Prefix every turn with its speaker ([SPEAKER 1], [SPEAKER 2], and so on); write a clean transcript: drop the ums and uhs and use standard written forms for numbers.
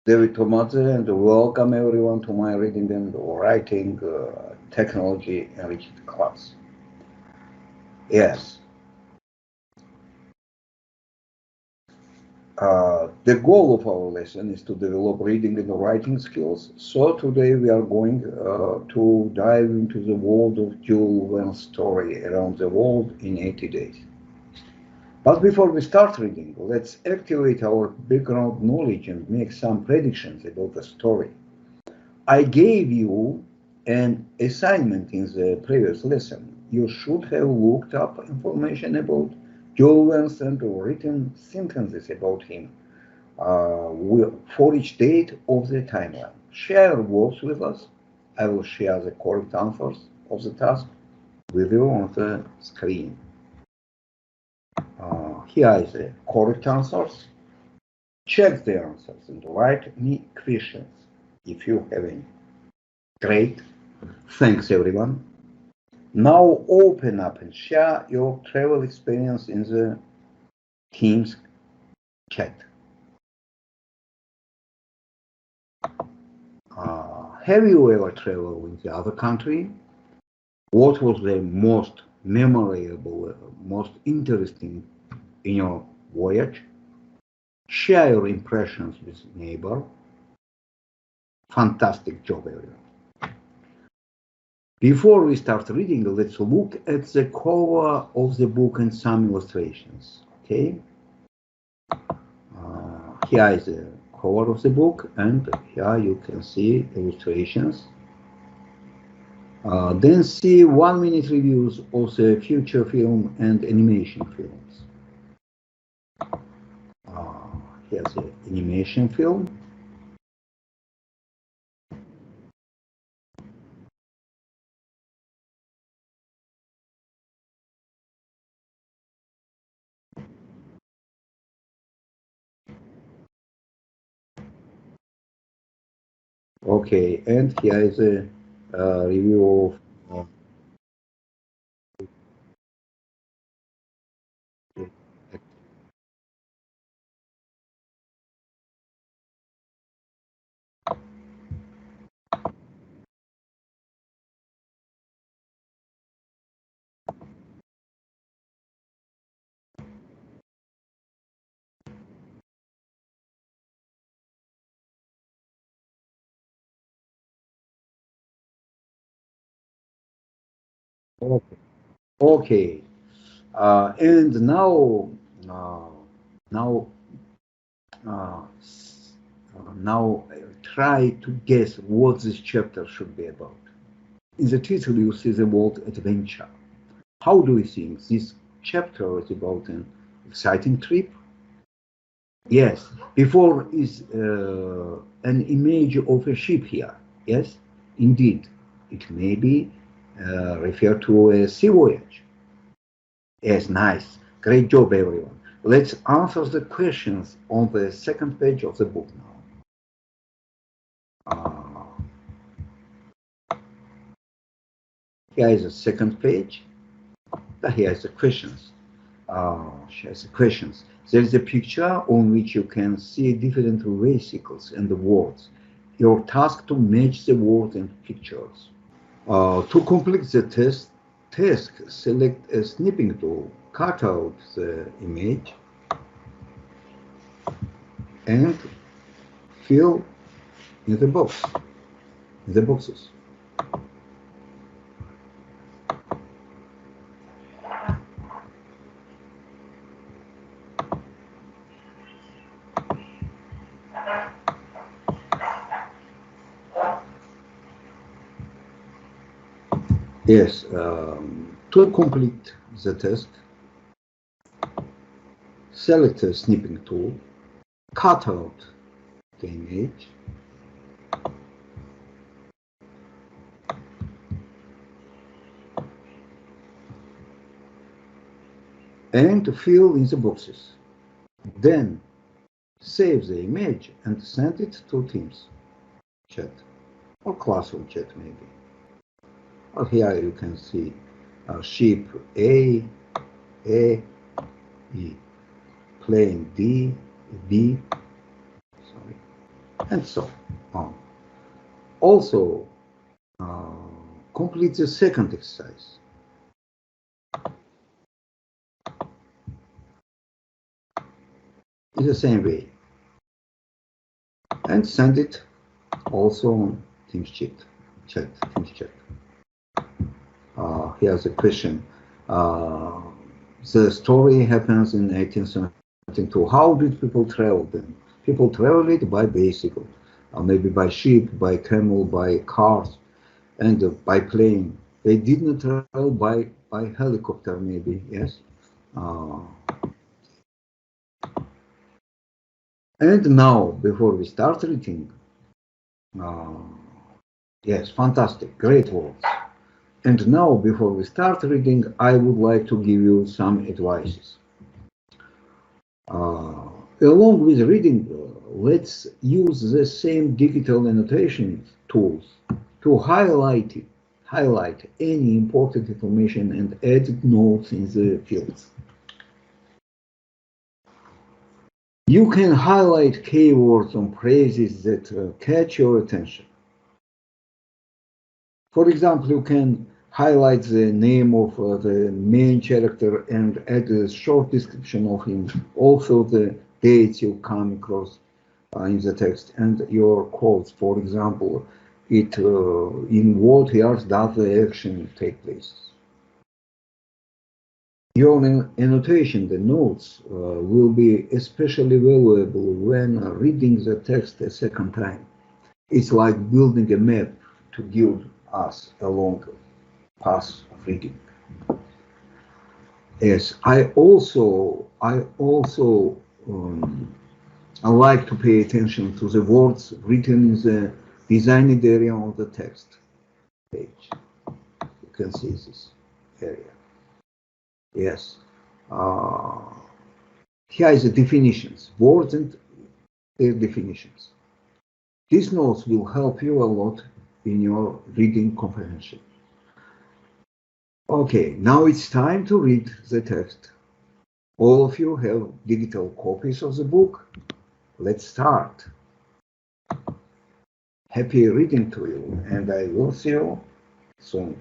[SPEAKER 1] David Tomadze, and welcome everyone to my reading and writing technology enriched class. Yes, the goal of our lesson is to develop reading and writing skills. So today we are going to dive into the world of Jules Verne's story around the world in 80 days. But before we start reading, let's activate our background knowledge and make some predictions about the story. I gave you an assignment in the previous lesson. You should have looked up information about Jules Verne and written sentences about him for each date of the timeline. Share your works with us. I will share the correct answers of the task with you on the screen. Here is the correct answers. Check the answers and write me questions if you have any. Great. Thanks, everyone. Now open up and share your travel experience in the Teams chat. Have you ever traveled in the other country? What was the most memorable, most interesting in your voyage? Share your impressions with neighbor. Fantastic job, everyone. Before we start reading, let's look at the cover of the book and some illustrations. Okay. Here is the cover of the book, and here you can see illustrations. Then see 1-minute reviews of the feature film and animation films. Here's the animation film. Okay, and here is a review of okay. Okay, and uh, now, uh, now try to guess what this chapter should be about. In the title, you see the word adventure. How do you think this chapter is about an exciting trip? Yes, before is an image of a ship here. Yes, indeed, it may be refer to a sea voyage. Yes, nice. Great job, everyone. Let's answer the questions on the second page of the book now. Here is the second page. Here is the questions. Here's the questions. There is a picture on which you can see different vesicles and the words. Your task to match the words and pictures. To complete the task, select a snipping tool, cut out the image, and fill in the boxes. Yes, to complete the task, select a snipping tool, cut out the image, and fill in the boxes. Then save the image and send it to Teams chat or classroom chat maybe. Or here you can see ship A, E, plane D, B, sorry. and so on. Also, uh, complete the second exercise. In the same way, and send it also on Teams chat. Teams chat. Here's a question. Uh, the story happens in 1872. How did people travel then? People traveled by bicycle, maybe by ship, by camel, by cars, and by plane. They did not travel by helicopter, maybe, yes. Uh, and now, before we start reading, uh, yes, fantastic, great words. And now, before we start reading, I would like to give you some advices. Along with reading, let's use the same digital annotation tools to highlight any important information and add notes in the fields. You can highlight keywords or phrases that catch your attention. For example, you can highlight the name of the main character and add a short description of him. Also, the dates you come across in the text and your quotes. For example, in what years does the action take place? Your annotation, the notes, will be especially valuable when reading the text a second time. It's like building a map to guide us along the path of reading. Yes, I like to pay attention to the words written in the designed area of the text page. You can see this area. Yes. Here is the definitions, words and their definitions. These notes will help you a lot in your reading comprehension. Okay, now it's time to read the text. All of you have digital copies of the book. Let's start. Happy reading to you, and I will see you soon.